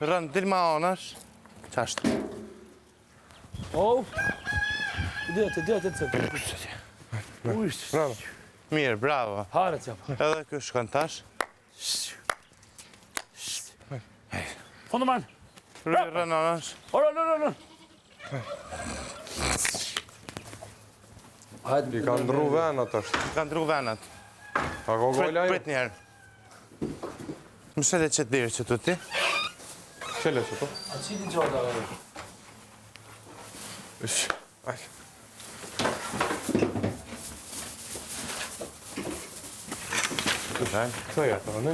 Rënd, dil ma anash. Qashtë. Oh. Djetë. Bravo. Mirë, bravo. Hare të japë. Edhe kjo shkon tash. Fondoman. Rënd anash. Ora. I ka ndru venat është. Ka ndru venat. A ka gola ju? Prit njerë. Më shële që të dirë që të ti. Qele që to? A qiti gjoda dhe? Ish. Aj. Kaj. Këto jetë, ne?